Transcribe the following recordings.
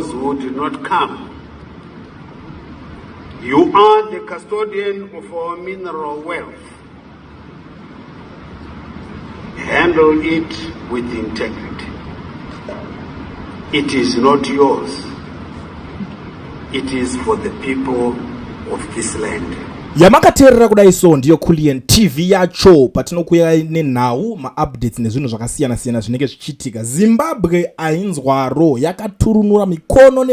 those who did not come. You are the custodian of our mineral wealth. Handle it with integrity. It is not yours. It is for the people of this land. Yamakaterera kudaiso ndiyo Kulien TV yacho patinokuya nenhau ma-updates nezvinhu zvakasiyana-siyana zvinenge zvichiitika. Zimbabwe ainzwaro yakaturunura mikono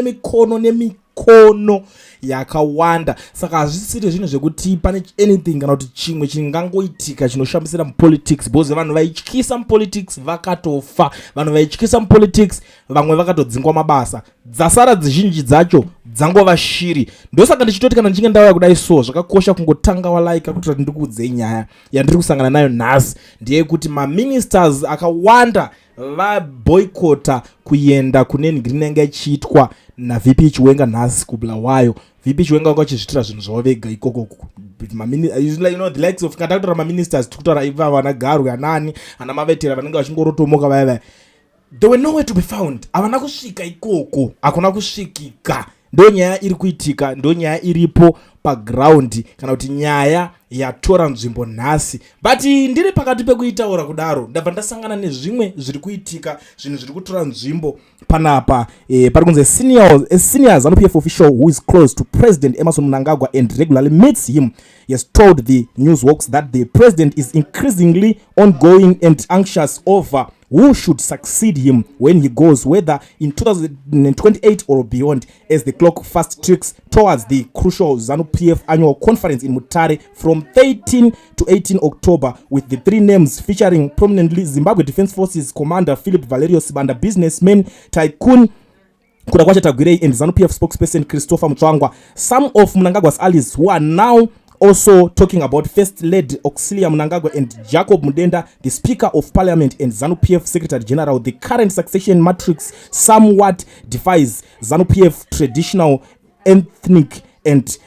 yakawanda. Saka hazvisiri zvinhu zvekuti pane anything kana kuti chimwe chingangoitika chinoshambisira mupolitics, because vanhu vaityisa mupolitics vakatofa, vanhu vaityisa mupolitics vamwe vakatodzingwa mabasa, dzasara dzizhinji dzacho dzangova shiri. Ndosaka ndichitoti kana ndichinge ndauya kudai so zvakakosha kungotanga walaika kuti ndikuudzei nyaya yandiri kusangana nayo nhasi ndeyekuti maministers akawanda vaboycota kuenda kune Ingnored ichiitwa naVP Chiwenga nhasi kuBulawayo. VP Chiwenga vakachizvitira zvinhu zvavo vega ikoko. The likes of katakutora maministers tikutora iva vana Garu anani ana mavetera vanenge vachingorotomoka vaya they were nowhere to be found. Havana kusvika ikoko, hakuna kusvikika. Ndo nyaya iri kuitika, ndo nyaya iripo paground kana kuti nyaya yatora nzvimbo nhasi. But ndiri pakati pekuitaura kudaro ndabva ndasangana nezvimwe zviri kuitika, zvinhu zviri kutora nzvimbo panapa. Pari kunzi a senior ZANU-PF official who is close to President Emmerson Mnangagwa and regularly meets him has told the Newsworks that the president is increasingly ongoing and anxious over who should succeed him when he goes, whether in 2028 or beyond, as the clock fast ticks towards the crucial ZANU-PF annual conference in Mutare from 13 to 18 October, with the three names featuring prominently Zimbabwe Defense Forces Commander Philip Valerio Sibanda, businessman, tycoon Kudakwacha Tagwirei, and ZANU-PF spokesperson Christopher Mnangagwa. Some of Mnangagwa's allies who are now also talking about First Lady Auxilia Mnangagwa and Jacob Mudenda, the Speaker of Parliament and ZANU-PF Secretary General. The current succession matrix somewhat defies ZANU-PF traditional ethnic and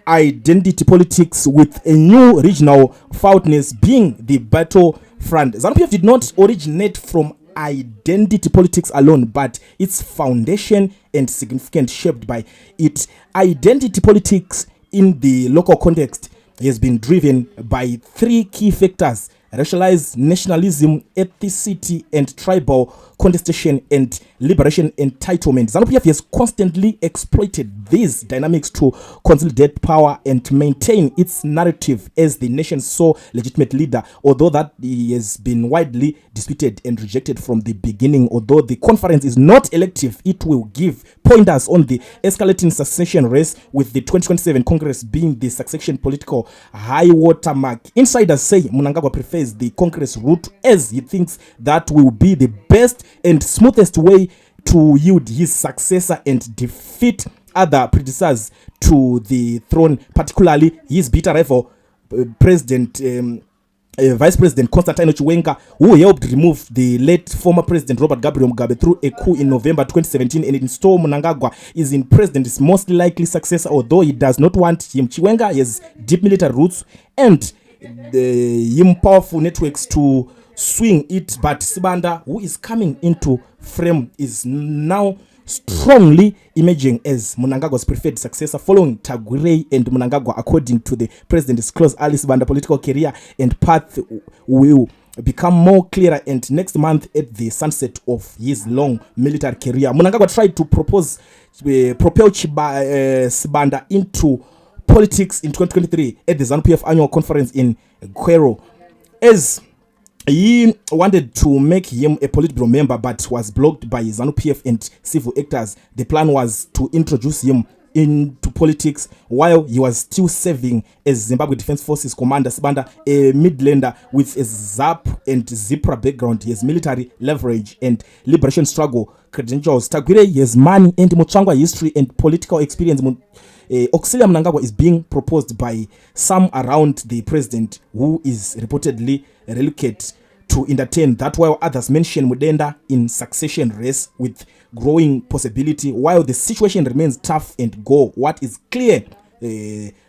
identity politics, with a new regional foulness being the battlefront. ZANU-PF did not originate from identity politics alone, but its foundation and significance shaped by it. Identity politics in the local context has been driven by three key factors: racialized nationalism, ethnicity, and tribal contestation and liberation entitlement. ZANU-PF has constantly exploited these dynamics to consolidate power and maintain its narrative as the nation's sole legitimate leader, although that has been widely disputed and rejected from the beginning. Although the conference is not elective, it will give pointers on the escalating succession race, with the 2027 Congress being the succession political high water mark. Insiders say Mnangagwa prefers the Congress route as he thinks that will be the best and smoothest way to yield his successor and defeat other predecessors to the throne, particularly his bitter rival, Vice President Constantino Chiwenga, who helped remove the late former President Robert Gabriel Mugabe through a coup in November 2017 and install Mnangagwa is in president's most likely successor, although he does not want him. Chiwenga has deep military roots and powerful networks to swing it, but Sibanda, who is coming into frame, is now strongly emerging as Mnangagwa's preferred successor following Tagwirei and Mnangagwa. According to the president's close ally, Sibanda political career and path will become more clearer and next month at the sunset of his long military career. Mnangagwa tried to propel Sibanda into politics in 2023 at the ZANU-PF annual conference in Cairo, as he wanted to make him a Politburo member but was blocked by ZANU-PF and civil actors. The plan was to introduce him into politics while he was still serving as Zimbabwe Defense Forces Commander. Sibanda, a Midlander with a ZAP and ZIPRA background, his military leverage and liberation struggle credentials. Tagwirei has money and Mutsvangwa history and political experience. Auxilia Mnangagwa is being proposed by some around the president, who is reportedly reluctant to entertain that, while others mention Mudenda in succession race with growing possibility. While the situation remains tough and go, what is clear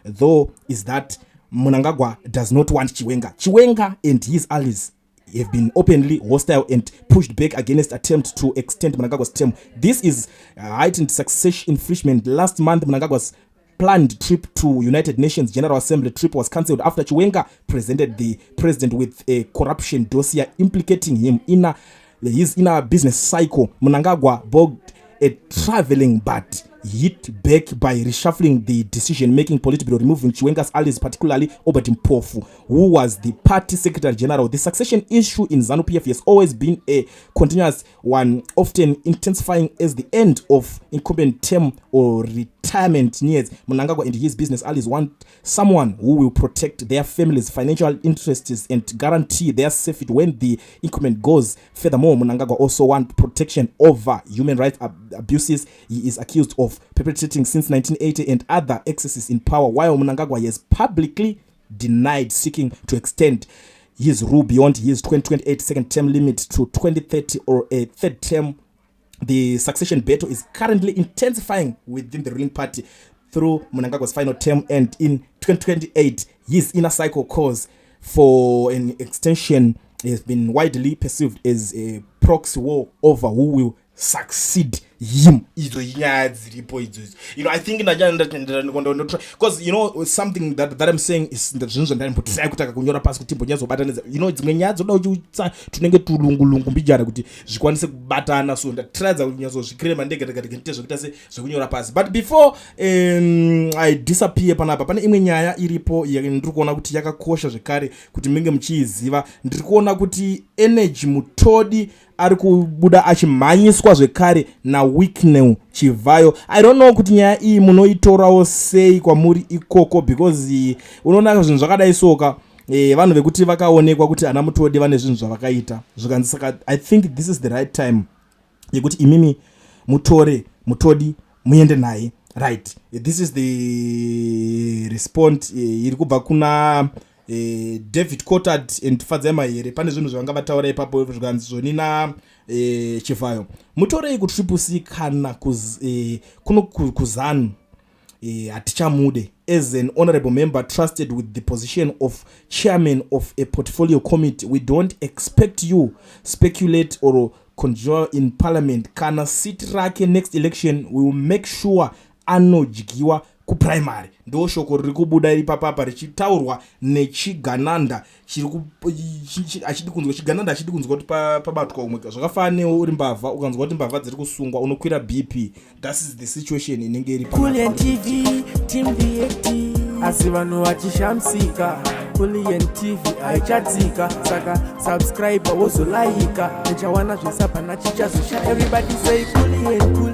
though is that Mnangagwa does not want Chiwenga and his allies have been openly hostile and pushed back against attempt to extend Mnangagwa's term. This is heightened succession infringement. Last month, Mnangagwa's planned trip to United Nations General Assembly trip was cancelled after Chiwenga presented the president with a corruption dossier implicating him in his inner business cycle. Mnangagwa bogged a traveling but hit back by reshuffling the decision-making politically, removing Chiwenga's allies, particularly Obert Mpofu, who was the party secretary general. The succession issue in ZANU-PF has always been a continuous one, often intensifying as the end of incumbent term or retirement nears. Mnangagwa and his business allies want someone who will protect their families' financial interests and guarantee their safety when the incumbent goes. Furthermore, Mnangagwa also wants protection over human rights abuses he is accused of perpetrating since 1980 and other excesses in power, while Mnangagwa has publicly denied seeking to extend his rule beyond his 2028 second term limit to 2030 or a third term. The succession battle is currently intensifying within the ruling party through Mnangagwa's final term, and in 2028 his inner cycle cause for an extension has been widely perceived as a proxy war over who will succeed him. I think because something that I'm saying is that kutaka kunyora pasi kuti mbonyazo bataneza dzimwe nyaya dzoda uchitsa tunenge tulungulungu mbijana kuti zvikwanise kubatana, so ndatradza kunyazo zvikrema ndege zvekuita se zvekunyora pasi. But before I disappear panapa pane imwe nyaya iripo ndiri kuona kuti yakakosha zvekare kuti munge muchiziva. Ndiri kuona kuti Energy Mutodi ari kubuda achimhanyiswa zvekare na Weeknew Chivayo. I don't know kuti nyaya iyi munoitorawo sei kwamuri ikoko, because unoona zvinhu zvakadai soka vanhu vekuti vakaonekwa kuti ana Mutodi vane zvinhu zvavakaita zvikanzisaka. I think this is the right time yekuti imimi Mutodi muende naye, right? This is the response iri kubva kuna David Cottard and Fadzema here. Pane zvinhu zvanga vataura ipapo zvikanzi zvonina Chivayo. Mutorei kuti Triple C kana kuno kuzanu hatichamude as an honorable member trusted with the position of chairman of a portfolio committee. We don't expect you speculate or conjure in parliament. Kana seat rake next election, we will make sure anodyiwa kuprimary. Ndo shoko riri kubuda iri papapa richitaurwa nechigananda achidi kunzwa chigananda achidi kunzwa kuti pabatwa umwe zvakafanira uri mbavha ukanzwa kuti mbavha dziri kusungwa unokwira BP. That is the situation inenge iri Kulian TV team DAT asi vanhu vachishamsika. Kulian TV haichatsika, saka subscribe wozolaika nechawana zvisapa nachichazosha. Everybody say Kulian.